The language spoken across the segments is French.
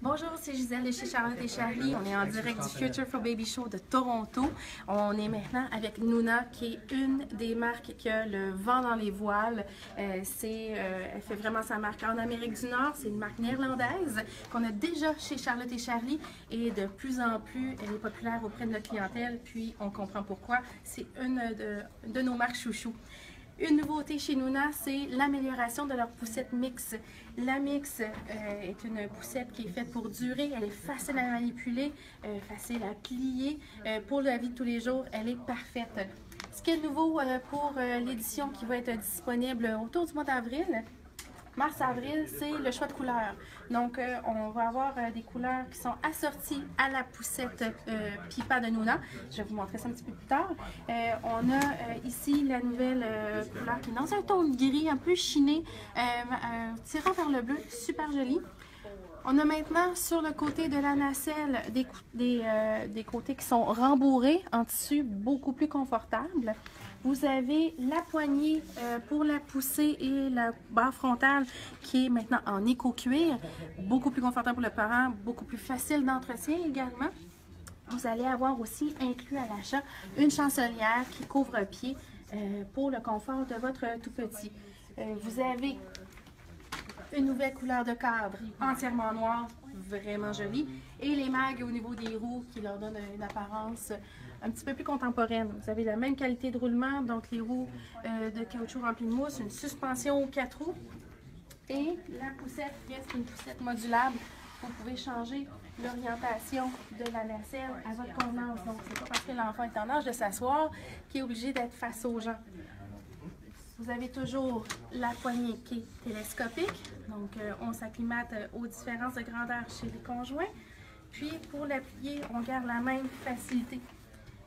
Bonjour, c'est Gisèle de chez Charlotte et Charlie. On est en direct du Future for Baby Show de Toronto. On est maintenant avec Nuna, qui est une des marques qui a le vent dans les voiles. Elle fait vraiment sa marque en Amérique du Nord. C'est une marque néerlandaise qu'on a déjà chez Charlotte et Charlie. Et de plus en plus, elle est populaire auprès de notre clientèle. Puis, on comprend pourquoi. C'est une de nos marques chouchou. Une nouveauté chez Nuna, c'est l'amélioration de leur poussette mix. La mix est une poussette qui est faite pour durer, elle est facile à manipuler, facile à plier. Pour la vie de tous les jours, elle est parfaite. Ce qui est nouveau pour l'édition qui va être disponible autour du mois d'avril, mars-avril, c'est le choix de couleurs. Donc, on va avoir des couleurs qui sont assorties à la poussette Pipa de Nuna. Je vais vous montrer ça un petit peu plus tard. On a ici la nouvelle couleur qui est dans un ton gris un peu chiné, tirant vers le bleu, super joli. On a maintenant sur le côté de la nacelle des côtés qui sont rembourrés en tissu beaucoup plus confortable. Vous avez la poignée pour la poussée et la barre frontale qui est maintenant en éco-cuir. Beaucoup plus confortable pour le parent, beaucoup plus facile d'entretien également. Vous allez avoir aussi inclus à l'achat une chancelière qui couvre un pied pour le confort de votre tout petit. Vous avez une nouvelle couleur de cadre entièrement noire, vraiment jolie. Et les mags au niveau des roues qui leur donnent une apparence un petit peu plus contemporaine. Vous avez la même qualité de roulement, donc les roues de caoutchouc remplis de mousse, une suspension aux 4 roues. Et la poussette reste une poussette modulable. Vous pouvez changer l'orientation de la nacelle à votre convenance. Donc, c'est pas parce que l'enfant est en âge de s'asseoir qu'il est obligé d'être face aux gens. Vous avez toujours la poignée qui est télescopique, donc on s'acclimate aux différences de grandeur chez les conjoints. Puis pour la plier, on garde la même facilité.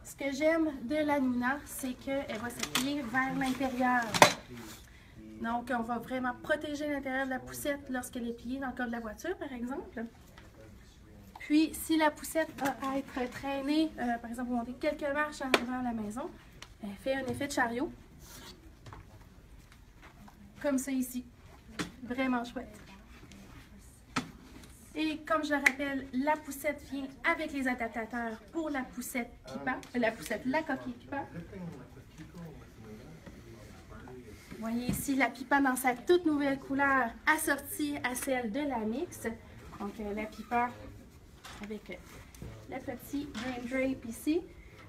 Ce que j'aime de la Nuna, c'est qu'elle va se plier vers l'intérieur. Donc on va vraiment protéger l'intérieur de la poussette lorsqu'elle est pliée dans le cas de la voiture, par exemple. Puis si la poussette a à être traînée, par exemple, vous montez quelques marches en arrivant à la maison, elle fait un effet de chariot. Comme ça ici. Vraiment chouette. Et comme je le rappelle, la poussette vient avec les adaptateurs pour la poussette Pipa, la coquille Pipa. Vous voyez ici la Pipa dans sa toute nouvelle couleur assortie à celle de la mix. Donc la Pipa avec le petit rain drape ici.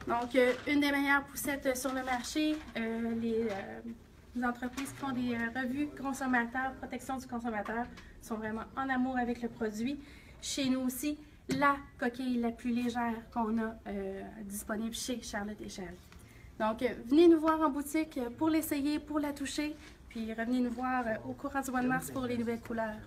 Donc une des meilleures poussettes sur le marché. Les entreprises qui font des revues consommateurs, protection du consommateur, sont vraiment en amour avec le produit. Chez nous aussi, la coquille la plus légère qu'on a disponible chez Charlotte et Charlie. Donc, venez nous voir en boutique pour l'essayer, pour la toucher, puis revenez nous voir au courant du mois de mars pour les nouvelles couleurs.